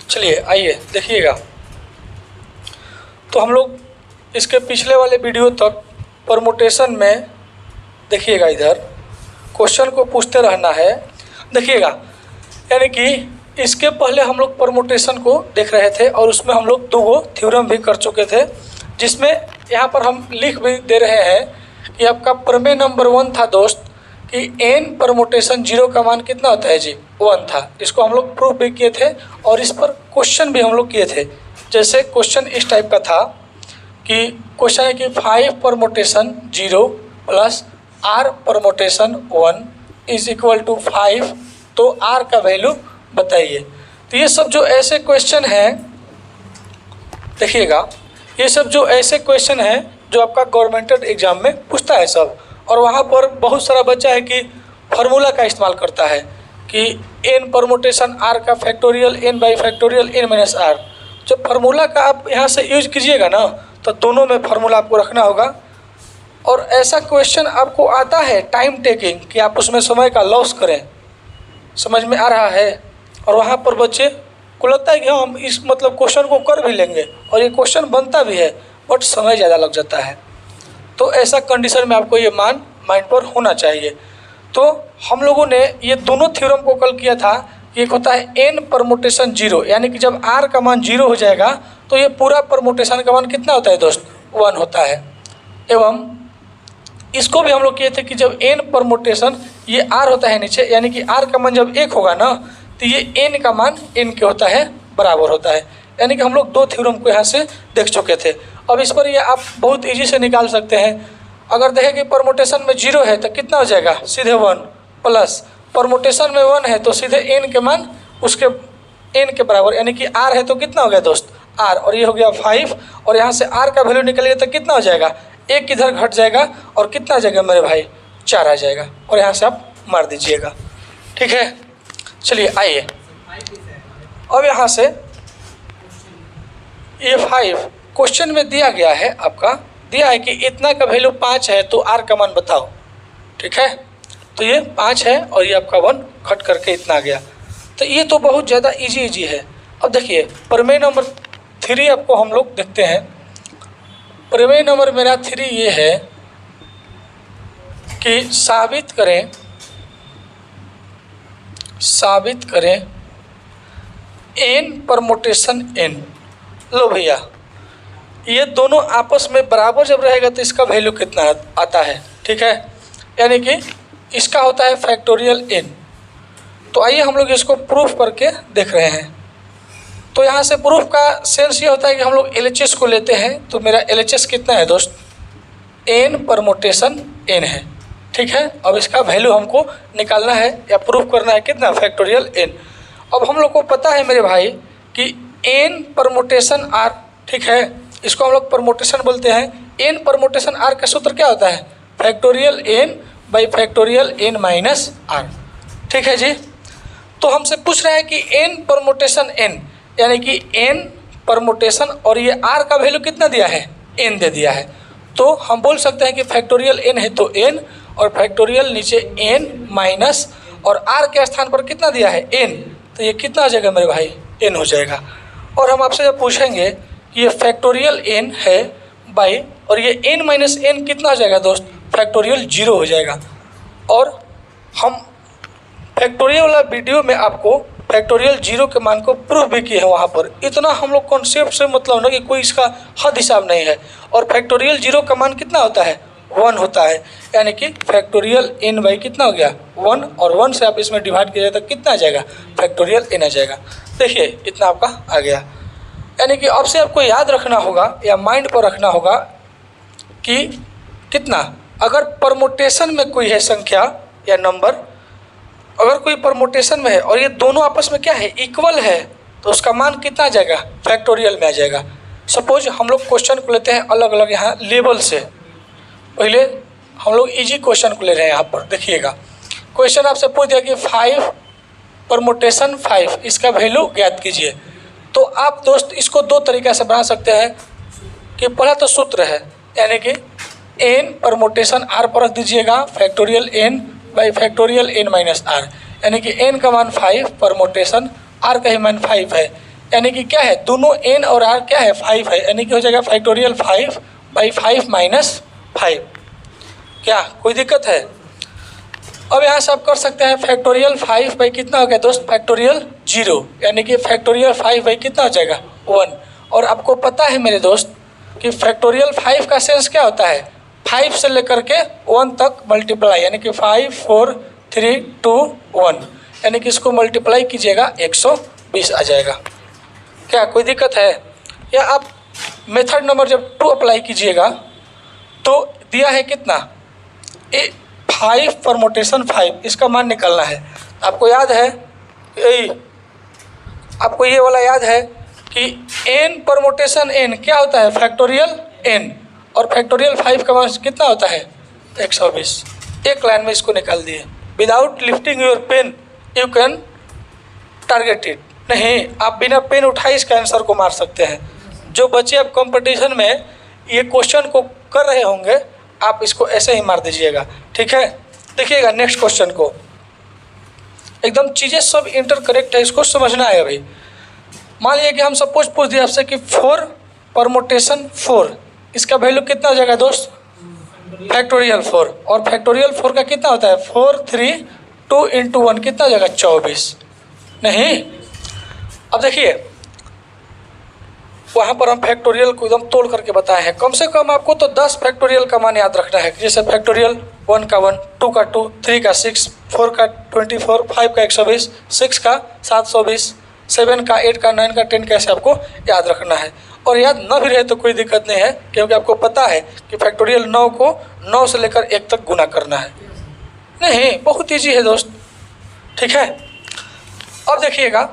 चलिए आइए देखिएगा। तो हम लोग इसके पिछले वाले वीडियो तक परमुटेशन में देखिएगा, इधर क्वेश्चन को पूछते रहना है। देखिएगा, यानी कि इसके पहले हम लोग परमुटेशन को देख रहे थे और उसमें हम लोग 2 थ्योरम भी कर चुके थे, जिसमें यहाँ पर हम लिख भी दे रहे हैं कि आपका प्रमेय नंबर 1 था दोस्त कि n परमुटेशन 0 का मान कितना होता है जी, 1 था। इसको हम लोग प्रूफ भी किए थे और इस पर क्वेश्चन भी हम लोग किए थे। जैसे क्वेश्चन इस टाइप का था कि क्वेश्चन है कि 5 permutation 0 plus r permutation 1 is equal to 5, तो r का वैल्यू बताइए। तो ये सब जो ऐसे क्वेश्चन हैं, देखिएगा, ये सब जो ऐसे क्वेश्चन हैं जो आपका गवर्नमेंट एग्जाम में पूछता है सब, और वहाँ पर बहुत सारा बच्चा है कि फार्मूला का इस्तेमाल करता है कि n परमुटेशन r का factorial n by factorial n minus r। जब फार्मूला का आप यहाँ से यूज कीजिएगा ना, तो दोनों में फार्मूला आपको रखना होगा। और ऐसा क्वेश्चन आपको आता है टाइम टेकिंग कि आप उसमें समय का लॉस करें, समझ में आ रहा है। और वहाँ पर बच्चे को लगता है कि हम इस मतलब क्वेश्चन को कर भी लेंगे और ये क्वेश्चन बनता भी है, बट समय ज़्यादा लग जाता है। तो ऐसा कंडीशन में आपको ये मान माइंड पर होना चाहिए। तो हम लोगों ने ये दोनों थ्योरम को कल किया था। एक होता है n परमुटेशन 0, यानी कि जब r का मान 0 हो जाएगा तो ये पूरा परमुटेशन का मान कितना होता है दोस्त, 1 होता है। एवं इसको भी हम लोग किए थे कि जब n परमुटेशन ये r होता है नीचे, यानी कि r का मान जब 1 होगा ना, तो ये n का मान n के होता है बराबर होता है। यानी कि हम लोग 2 थ्योरम को यहाँ से देख चुके थे। अब इस पर ये आप बहुत इजी से निकाल सकते हैं। अगर देखें कि परमुटेशन में 0 है तो कितना हो जाएगा, सीधे 1, प्लस परमुटेशन में 1 है तो सीधे n के मान उसके n के बराबर, यानी कि r है तो कितना हो गया दोस्त, r, और ये हो गया 5। और यहाँ से r का वैल्यू निकलिए तो कितना हो जाएगा, 1 इधर घट जाएगा और कितना आ जाएगा मेरे भाई, 4 आ जाएगा। और यहाँ से आप मार दीजिएगा, ठीक है। चलिए आइए, अब यहाँ से ये 5 क्वेश्चन में दिया गया है, आपका दिया है कि इतना का वैल्यू 5 है तो r का मान बताओ, ठीक है। तो ये 5 है और ये आपका 1 कट करके इतना आ गया। तो ये तो बहुत ज़्यादा इजी है। अब देखिए प्रमेय नंबर 3 आपको हम लोग देखते हैं। प्रमेय नंबर मेरा 3 ये है कि साबित करें n परमुटेशन n। लो भैया, ये दोनों आपस में बराबर जब रहेगा तो इसका वैल्यू कितना आता है, ठीक है। यानी कि इसका होता है फैक्टोरियल n। तो आइए हम लोग इसको प्रूफ करके देख रहे हैं। तो यहाँ से प्रूफ का सेंस ये होता है कि हम लोग LHS को लेते हैं। तो मेरा LHS कितना है दोस्त, n परमुटेशन n है, ठीक है। अब इसका वैल्यू हमको निकालना है या प्रूफ करना है कितना, फैक्टोरियल n। अब हम लोग को पता है मेरे भाई कि n परमुटेशन r, ठीक है, इसको हम लोग परमुटेशन बोलते हैं। n परमुटेशन r का सूत्र क्या होता है, factorial n by factorial n minus r, ठीक है जी। तो हमसे पूछ रहा है कि n परमुटेशन n, यानी कि n परमुटेशन, और ये r का वैल्यू कितना दिया है, n दे दिया है। तो हम बोल सकते हैं कि फैक्टोरियल n है तो n, और फैक्टोरियल नीचे n माइनस, और r के स्थान पर कितना दिया है, n, तो ये कितना आ जाएगा मेरे भाई, n हो जाएगा। और हम आपसे जब पूछेंगे कि ये फैक्टोरियल n है बाई, और ये n माइनस n कितना हो जाएगा दोस्त, फैक्टोरियल 0 हो जाएगा। और हम फैक्टोरियल वाला वीडियो में आपको फैक्टोरियल 0 के मान को प्रूफ भी किए हैं। वहाँ पर इतना हम लोग कॉन्सेप्ट से मतलब ना कि कोई इसका हद हिसाब नहीं है। और फैक्टोरियल 0 का मान कितना होता है, 1 होता है। यानी कि फैक्टोरियल n बाई कितना हो गया, 1, और 1 से आप इसमें डिवाइड कीजिए तो कितना आ जाएगा, फैक्टोरियल n आ जाएगा। देखिए इतना आपका आ गया। यानी कि अब से आपको याद रखना होगा या माइंड पर रखना होगा कि कितना, अगर परमुटेशन में कोई है संख्या या नंबर, अगर कोई परमुटेशन में है और ये दोनों आपस में क्या है, इक्वल है, तो उसका मान कितना आ जाएगा, फैक्टोरियल में आ जाएगा। सपोज हम लोग क्वेश्चन को लेते हैं अलग अलग यहाँ लेवल से। पहले हम लोग इजी क्वेश्चन को ले रहे हैं। यहाँ पर देखिएगा, क्वेश्चन आपसे पूछ दिया कि 5 परमुटेशन 5, इसका वैल्यू ज्ञात कीजिए। तो आप दोस्त इसको 2 तरीक़े से बना सकते हैं कि पहला तो सूत्र है, यानी कि n परमुटेशन r पर रख दीजिएगा, factorial n by factorial n minus r, यानी कि n का मान 5 परमुटेशन r का ही मान 5 है, यानी कि क्या है, दोनों n और r क्या है 5 है, यानी कि हो जाएगा फैक्टोरियल 5/5 माइनस 5। क्या कोई दिक्कत है? अब यहाँ से आप कर सकते हैं फैक्टोरियल 5 बाई कितना हो गया दोस्त, फैक्टोरियल 0, यानी कि फैक्टोरियल 5 बाई कितना हो जाएगा 1। और आपको पता है मेरे दोस्त कि फैक्टोरियल 5 का सेंस क्या होता है, 5 से लेकर के 1 तक मल्टीप्लाई, यानी कि 5 4 3 2 1, यानी कि इसको मल्टीप्लाई कीजिएगा 120 आ जाएगा। क्या कोई दिक्कत है? या आप मेथड नंबर जब 2 अप्लाई कीजिएगा तो दिया है कितना, 5 परमोटेशन 5, इसका मान निकालना है। आपको याद है, आपको ये वाला याद है कि n परमोटेशन n क्या होता है, फैक्टोरियल n, और फैक्टोरियल 5 का मान कितना होता है 120। एक लाइन में इसको निकाल दिए। Without lifting your pen you can target it. नहीं, आप बिना पेन उठाए इसका आंसर को मार सकते हैं। जो बच्चे आप कंपटीशन में ये क्वेश्चन को कर रहे होंगे, आप इसको ऐसे ही मार दीजिएगा, ठीक है। देखिएगा नेक्स्ट क्वेश्चन को, एकदम चीज़ें सब इंटर करेक्ट है, इसको समझना है भाई। मान लीजिए कि हम सपोज पूछ दिया आपसे कि 4 परमोटेशन 4, इसका वैल्यू कितना हो जाएगा दोस्त, फैक्टोरियल 4, और फैक्टोरियल 4 का कितना होता है 4 3 2 इंटू 1 कितना हो जाएगा 24। नहीं, अब देखिए वहाँ पर हम फैक्टोरियल को एकदम तोड़ करके बताए हैं। कम से कम आपको तो 10 फैक्टोरियल का मान याद रखना है, जैसे फैक्टोरियल 1 का 1, 2 का 2, 3 का 6, 4 का 24, 5 का 120, 6 का 720, 7 का 8 का 9 का 10 कैसे आपको याद रखना है। और याद न भी रहे तो कोई दिक्कत नहीं है, क्योंकि आपको पता है कि फैक्टोरियल 9 को 9 से लेकर 1 तक गुना करना है। नहीं, बहुत ईजी है दोस्त, ठीक है। अब देखिएगा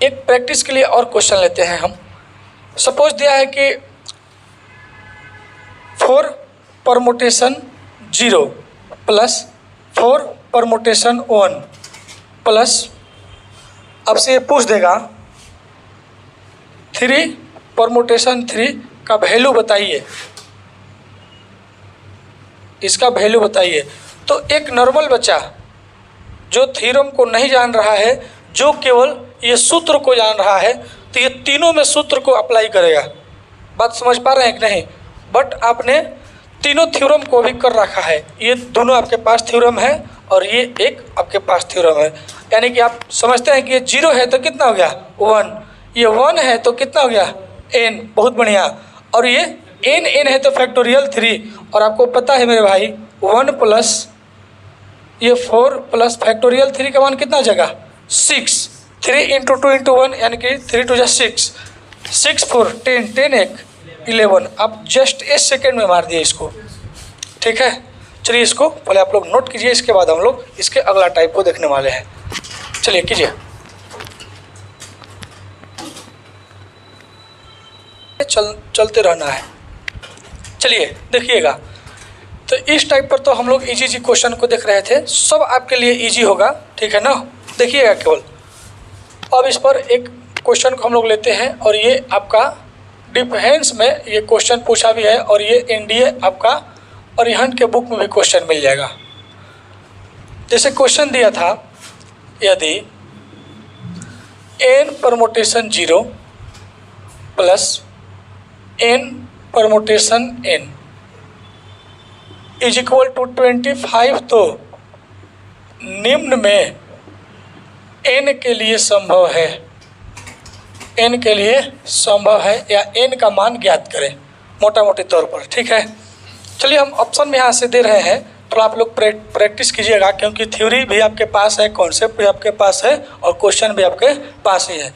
एक प्रैक्टिस के लिए और क्वेश्चन लेते हैं हम। सपोज दिया है कि 4 परमोटेशन 0 प्लस 4 परमोटेशन 1 प्लस, अब से ये पूछ देगा 3 परमोटेशन 3 का वैल्यू बताइए, इसका वैल्यू बताइए। तो एक नॉर्मल बच्चा जो थ्योरम को नहीं जान रहा है, जो केवल ये सूत्र को जान रहा है, तो ये तीनों में सूत्र को अप्लाई करेगा। बात समझ पा रहे हैं कि नहीं? बट आपने तीनों थ्योरम को भी कर रखा है, ये दोनों आपके पास थ्योरम है और ये एक आपके पास थ्योरम है। यानी कि आप समझते हैं कि ये 0 है तो कितना हो गया 1, ये 1 है तो कितना हो गया n, बहुत बढ़िया। और ये n है तो फैक्टोरियल 3, और आपको पता है मेरे भाई 1 प्लस ये 4 प्लस फैक्टोरियल 3 का मान कितना हो जाएगा 6, 3 इंटू 2 इंटू 1, यानी कि 3 2 6, 6 4 10, 10 1 11। आप जस्ट 1 सेकेंड में मार दिए इसको, ठीक है। चलिए इसको पहले आप लोग नोट कीजिए, इसके बाद हम लोग इसके अगला टाइप को देखने वाले हैं। चलिए कीजिए। चलते रहना है। चलिए देखिएगा, तो इस टाइप पर तो हम लोग इजी क्वेश्चन को देख रहे थे, सब आपके लिए इजी होगा, ठीक है ना। देखिएगा केवल, अब इस पर एक क्वेश्चन को हम लोग लेते हैं, और ये आपका डिफेंस में ये क्वेश्चन पूछा भी है, और ये एनडीए आपका अरिहंत के बुक में भी क्वेश्चन मिल जाएगा। जैसे क्वेश्चन दिया था, यदि n permutation 0 plus n permutation n is equal to 25, तो निम्न में n के लिए संभव है, n के लिए संभव है, या n का मान ज्ञात करें मोटा मोटी तौर पर, ठीक है। चलिए हम ऑप्शन में यहाँ से दे रहे हैं, तो आप लोग प्रैक्टिस कीजिएगा, क्योंकि थ्योरी भी आपके पास है, कॉन्सेप्ट भी आपके पास है, और क्वेश्चन भी आपके पास ही है।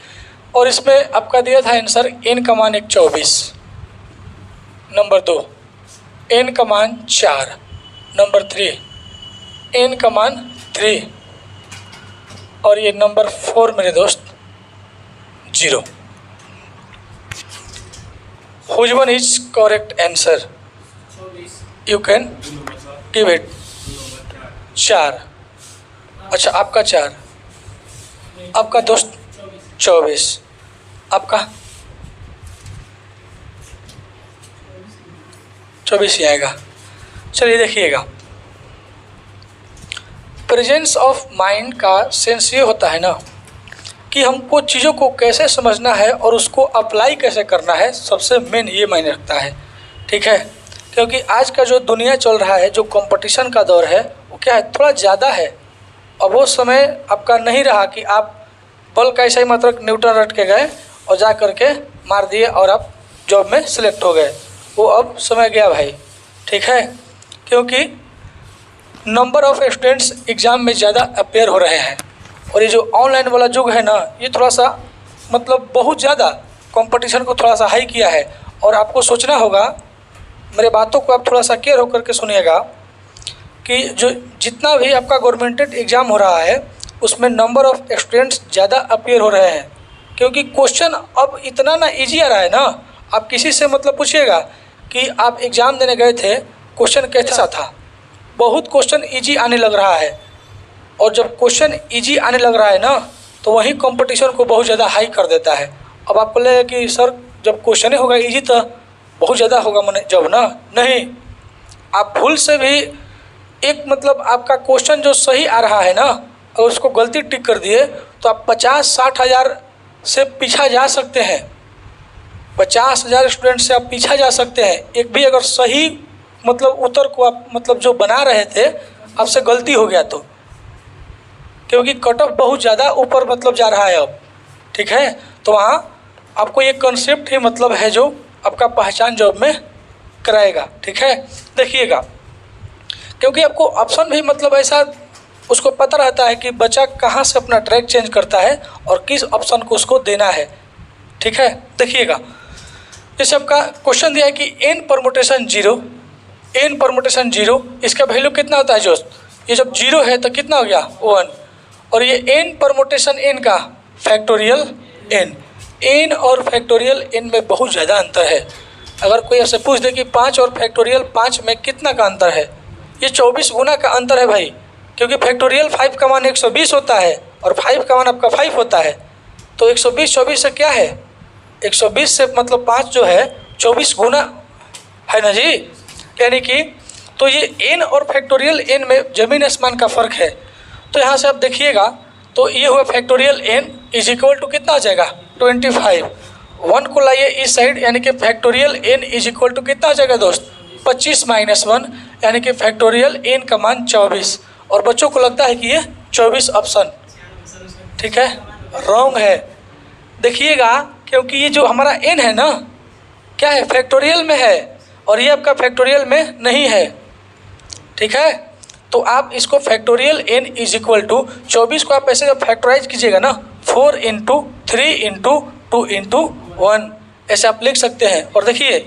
और इसमें आपका दिया था आंसर n का मान 24, नंबर 2 n का मान 4, नंबर 3 n का मान 3, और ये नंबर 4 मेरे दोस्त 0। Which one is correct answer? You can give it 4। अच्छा, आपका 4, आपका दोस्त 24, आपका 24 ही आएगा। चलिए देखिएगा, प्रेजेंस ऑफ माइंड का सेंस ये होता है ना कि हमको चीज़ों को कैसे समझना है और उसको अप्लाई कैसे करना है, सबसे मेन ये मायने रखता है। ठीक है, क्योंकि आज का जो दुनिया चल रहा है, जो कंपटीशन का दौर है, वो क्या है, थोड़ा ज़्यादा है। अब वो समय आपका नहीं रहा कि आप बल का ऐसा ही मतलब न्यूटन रट के गए और जा करके मार दिए और आप जॉब में सिलेक्ट हो गए। वो अब समय गया भाई। ठीक है, क्योंकि नंबर ऑफ़ स्टूडेंट्स एग्ज़ाम में ज़्यादा अपेयर हो रहे हैं और ये जो ऑनलाइन वाला युग है ना, ये थोड़ा सा मतलब बहुत ज़्यादा कंपटीशन को थोड़ा सा हाई किया है। और आपको सोचना होगा, मेरे बातों को आप थोड़ा सा केयर होकर के सुनिएगा कि जो जितना भी आपका गवर्नमेंटेड एग्ज़ाम हो रहा है उसमें नंबर ऑफ़ स्टूडेंट्स ज़्यादा अपेयर हो रहे हैं, क्योंकि क्वेश्चन अब इतना ना ईजी आ रहा है ना। आप किसी से मतलब पूछिएगा कि आप एग्ज़ाम देने गए थे, क्वेश्चन कैसा था, बहुत क्वेश्चन ईजी आने लग रहा है। और जब क्वेश्चन ईजी आने लग रहा है ना, तो वही कंपटीशन को बहुत ज़्यादा हाई कर देता है। अब आपको लगेगा कि सर जब क्वेश्चन ही होगा ईजी तो बहुत ज़्यादा होगा मैंने जब ना, नहीं। आप भूल से भी एक मतलब आपका क्वेश्चन जो सही आ रहा है ना, और उसको गलती टिक कर दिए तो आप 50-60 हज़ार से पीछा जा सकते हैं। 50,000 स्टूडेंट से आप पीछा जा सकते हैं। एक भी अगर सही मतलब उत्तर को आप मतलब जो बना रहे थे, आपसे गलती हो गया तो, क्योंकि कट ऑफ बहुत ज़्यादा ऊपर मतलब जा रहा है अब। ठीक है, तो वहाँ आपको ये कॉन्सेप्ट ही मतलब है जो आपका पहचान जॉब में कराएगा। ठीक है, देखिएगा, क्योंकि आपको ऑप्शन भी मतलब ऐसा उसको पता रहता है कि बच्चा कहाँ से अपना ट्रैक चेंज करता है और किस ऑप्शन को उसको देना है। ठीक है, देखिएगा, जैसे आपका क्वेश्चन दिया है कि n परमुटेशन 0, n परमुटेशन 0, इसका वैल्यू कितना होता है दोस्त? ये जब 0 है तो कितना हो गया 1, और ये n परमुटेशन n का फैक्टोरियल n और फैक्टोरियल n में बहुत ज़्यादा अंतर है। अगर कोई ऐसे पूछ दे कि 5 और फैक्टोरियल 5 में कितना का अंतर है, ये 24 गुना का अंतर है भाई, क्योंकि फैक्टोरियल 5 का मान 120 होता है और 5 का मान आपका 5 होता है। तो 120 24 से क्या है, 120 से मतलब 5 जो है 24 गुना है ना जी, यानी कि तो ये n और फैक्टोरियल n में ज़मीन आसमान का फ़र्क है। तो यहाँ से आप देखिएगा, तो ये हुआ factorial n is equal to कितना आ जाएगा 25। 1 को लाइए इस साइड, यानी कि factorial n is equal to कितना आ जाएगा दोस्त 25 - 1, यानी कि फैक्टोरियल n का मान 24। और बच्चों को लगता है कि ये 24 ऑप्शन ठीक है, रॉन्ग है। देखिएगा, क्योंकि ये जो हमारा n है ना, क्या है, फैक्टोरियल में है और ये आपका फैक्टोरियल में नहीं है। ठीक है, तो आप इसको factorial n is equal to 24 को आप ऐसे जब फैक्टराइज कीजिएगा ना, 4 × 3 × 2 × 1 ऐसे आप लिख सकते हैं। और देखिए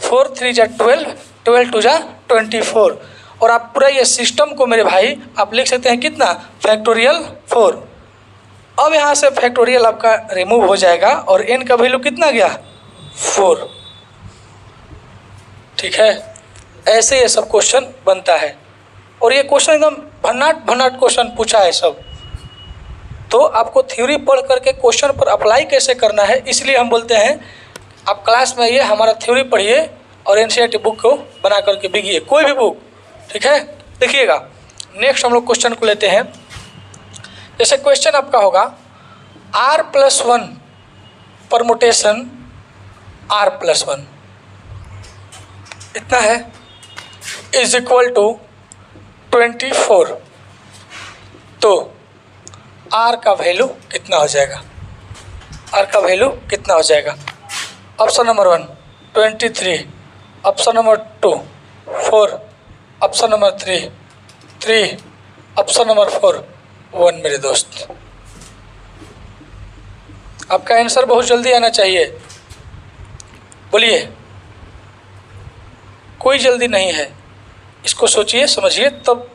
4 3 जा 12, 12 2 जा 24, और आप पूरा ये सिस्टम को मेरे भाई आप लिख सकते हैं कितना, फैक्टोरियल 4। अब यहाँ से फैक्टोरियल आपका रिमूव हो जाएगा और n का वैल्यू कितना गया 4। ठीक है, ऐसे ये सब क्वेश्चन बनता है और ये क्वेश्चन एकदम भन्नाट क्वेश्चन पूछा है सब। तो आपको थ्योरी पढ़ करके क्वेश्चन पर अप्लाई कैसे करना है, इसलिए हम बोलते हैं आप क्लास में आइए, हमारा थ्योरी पढ़िए और NCERT बुक को बना करके बिगिए, कोई भी बुक। ठीक है, देखिएगा, नेक्स्ट हम लोग क्वेश्चन को लेते हैं। जैसे क्वेश्चन आपका होगा r+1 परमुटेशन r+1 इतना है इज इक्वल टू 24। तो r का वैल्यू कितना हो जाएगा, r का वैल्यू कितना हो जाएगा? Option number 1 23, option number 2 4, option number 3, option number 4 1। मेरे दोस्त, आपका आंसर बहुत जल्दी आना चाहिए, बोलिए। कोई जल्दी नहीं है, इसको सोचिए समझिए तब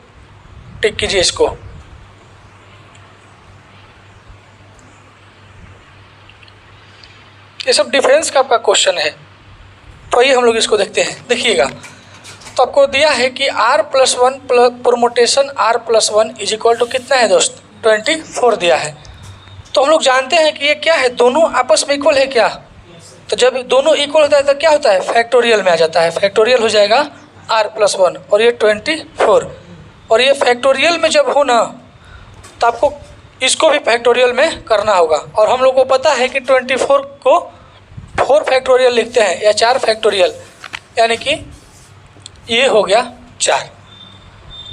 टिक कीजिए इसको। ये सब डिफेंस का आपका क्वेश्चन है, तो आइए हम लोग इसको देखते हैं। देखिएगा, तो आपको दिया है कि r+1 permutation r+1 is equal to कितना है दोस्त 24 दिया है। तो हम लोग जानते हैं कि ये क्या है, दोनों आपस में इक्वल है क्या? तो जब दोनों इक्वल होता है तो क्या होता है, फैक्टोरियल में आ जाता है, फैक्टोरियल हो जाएगा r+1 और ये 24। और ये फैक्टोरियल में जब हो ना, तो आपको इसको भी फैक्टोरियल में करना होगा। और हम लोग को पता है कि 24 को 4 फैक्टोरियल लिखते हैं या 4 फैक्टोरियल, यानी कि ये हो गया 4।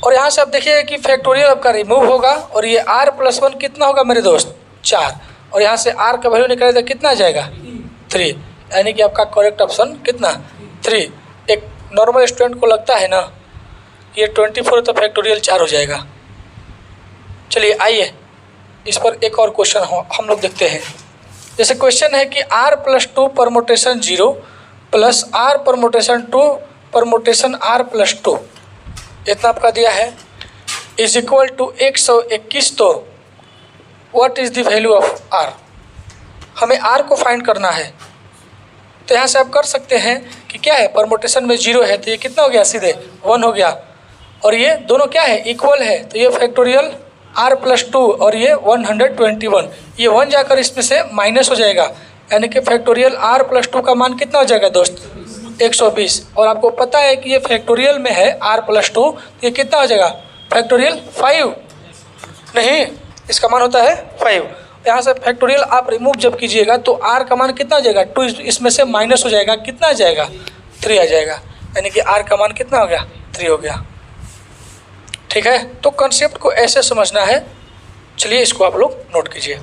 और यहाँ से आप देखिए कि फैक्टोरियल आपका रिमूव होगा और ये r+1 कितना होगा मेरे दोस्त 4, और यहाँ से r का वैल्यू निकाले तो कितना आ जाएगा 3, यानी कि आपका करेक्ट ऑप्शन कितना 3। एक नॉर्मल स्टूडेंट को लगता है ना ये 24 तो फैक्टोरियल 4 हो जाएगा। चलिए आइए इस पर एक और क्वेश्चन हम लोग देखते हैं। जैसे क्वेश्चन है कि r+2 permutation 0 plus r permutation 2 permutation r+2 इतना आपका दिया है इज इक्वल टू 121। तो what is the value of r, हमें r को फाइंड करना है। तो यहाँ से आप कर सकते हैं कि क्या है, परमोटेशन में 0 है तो ये कितना हो गया, सीधे 1 हो गया, और ये दोनों क्या है, इक्वल है, तो ये फैक्टोरियल r+2 और ये 121, ये 1 जाकर इसमें से माइनस हो जाएगा, यानी कि फैक्टोरियल r+2 का मान कितना हो जाएगा दोस्त 120। और आपको पता है कि ये फैक्टोरियल में है r+2, ये कितना हो जाएगा फैक्टोरियल 5, नहीं इसका मान होता है 5। यहाँ से फैक्टोरियल आप रिमूव जब कीजिएगा तो r का मान कितना हो जाएगा 2, इसमें से माइनस हो जाएगा, कितना आ जाएगा 3 आ जाएगा, यानी कि r का मान कितना हो गया 3 हो गया। ठीक है, तो कॉन्सेप्ट को ऐसे समझना है। चलिए इसको आप लोग नोट कीजिए।